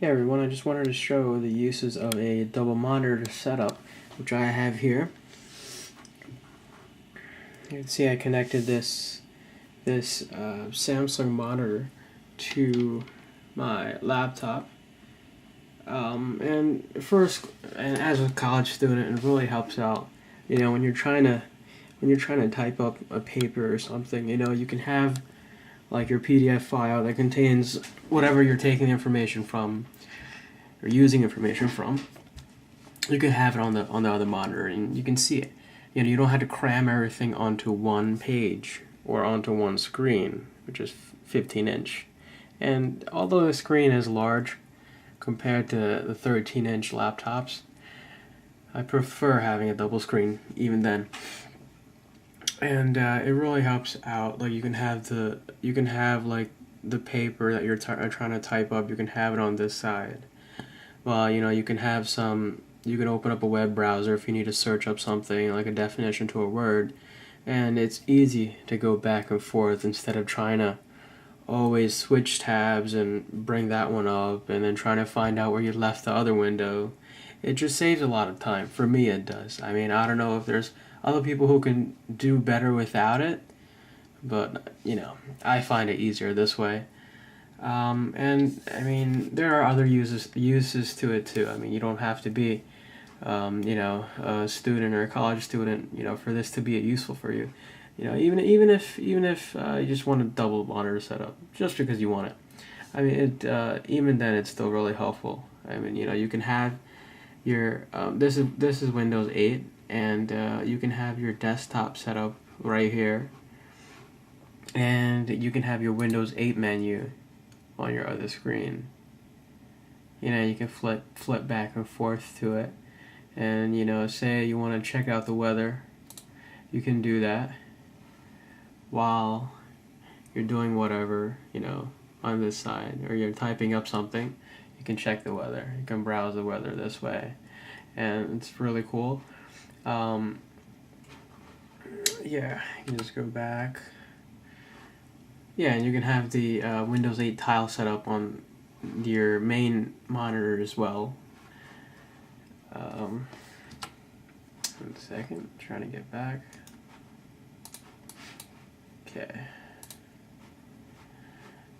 Hey everyone, I just wanted to show the uses of a double monitor setup, which I have here. You can see I connected this Samsung monitor to my laptop. And first, and as a college student, it really helps out. You know, when you're trying to type up a paper or something, you know, you can have like your PDF file that contains whatever you're taking information from or using information from. You can have it on the other monitor and you can see it. You know, you don't have to cram everything onto one page or onto one screen, which is 15-inch. And although the screen is large compared to the 13-inch laptops, I prefer having a double screen even then. And it really helps out. Like you can have like the paper that you're trying to type up. You can have it on this side. Well, you know, you can have some. You can open up a web browser if you need to search up something like a definition to a word, and it's easy to go back and forth instead of trying to always switch tabs and bring that one up and then trying to find out where you left the other window. It just saves a lot of time. For me, it does. I mean, I don't know if there's other people who can do better without it, but you know, I find it easier this way. And I mean, there are other uses to it too. I mean, you don't have to be, you know, a student or a college student, you know, for this to be useful for you. You know, even if you just want a double monitor setup, just because you want it. I mean, it even then it's still really helpful. I mean, you know, you can have your this is Windows 8, and you can have your desktop set up right here, and you can have your Windows 8 menu on your other screen. You know, you can flip back and forth to it, and you know, say you want to check out the weather, you can do that while you're doing whatever, you know, on this side, or you're typing up something. You can check the weather. You can browse the weather this way, and it's really cool. Um, yeah, you can just go back. Yeah, and you can have the Windows 8 tile set up on your main monitor as well. Um, 1 second, trying to get back. Okay.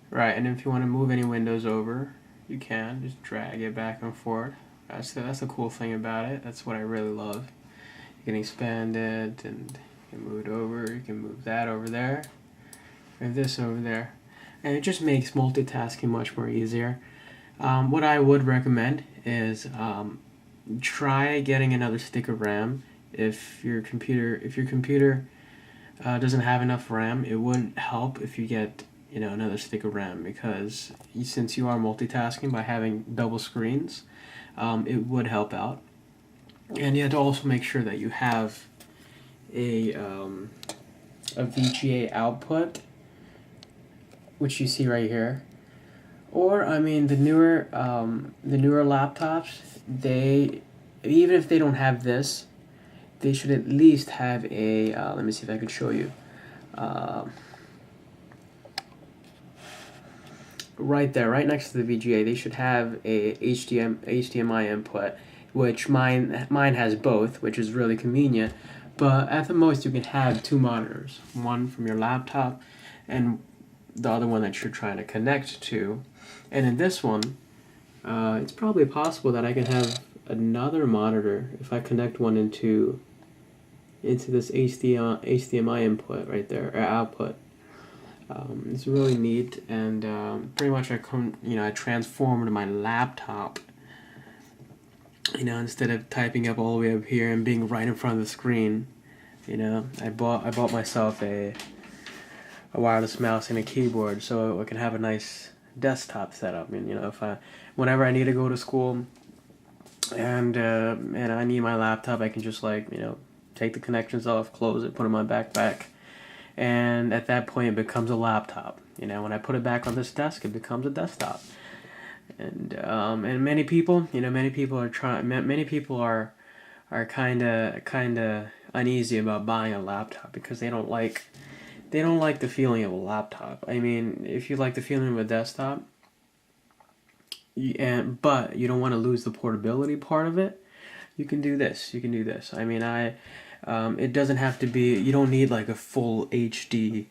Right, and if you want to move any windows over, you can just drag it back and forth. That's the cool thing about it. That's what I really love. You can expand it and you can move it over. You can move that over there, and this over there, and it just makes multitasking much more easier. What I would recommend is try getting another stick of RAM. If your computer doesn't have enough RAM, it wouldn't help if you get, you know, another stick of RAM, because since you are multitasking by having double screens, it would help out. And you have to also make sure that you have a um, a VGA output, which you see right here. Or I mean, the newer laptops, they, even if they don't have this, they should at least have a. Let me see if I could show you. Uh, right there, right next to the VGA, they should have a HDMI input, which mine has both, which is really convenient. But at the most, you can have two monitors, one from your laptop, and the other one that you're trying to connect to. And in this one, it's probably possible that I can have another monitor if I connect one into this HDMI input right there, or output. It's really neat, and pretty much I transformed my laptop. You know, instead of typing up all the way up here and being right in front of the screen, you know, I bought myself a wireless mouse and a keyboard so I can have a nice desktop setup. And you know, whenever I need to go to school and I need my laptop, I can just, like, you know, take the connections off, close it, put it in my backpack, and at that point it becomes a laptop. You know, when I put it back on this desk, it becomes a desktop. And many people are trying. Many people are kind of uneasy about buying a laptop because they don't like the feeling of a laptop. I mean, if you like the feeling of a desktop, but you don't want to lose the portability part of it. You can do this. You can do this. I mean, it doesn't have to be. You don't need like a full HD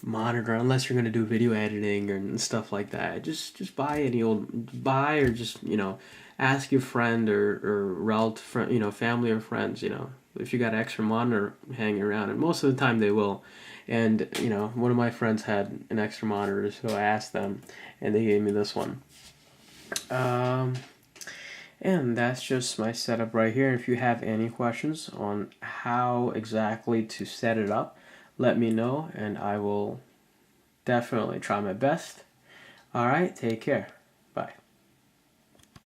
monitor unless you're gonna do video editing and stuff like that. Just buy any old or just ask your friend or relative friend, family or friends, if you got an extra monitor hanging around, and most of the time they will. And one of my friends had an extra monitor, so I asked them, and they gave me this one. And that's just my setup right here. If you have any questions on how exactly to set it up, let me know and I will definitely try my best. Alright, take care.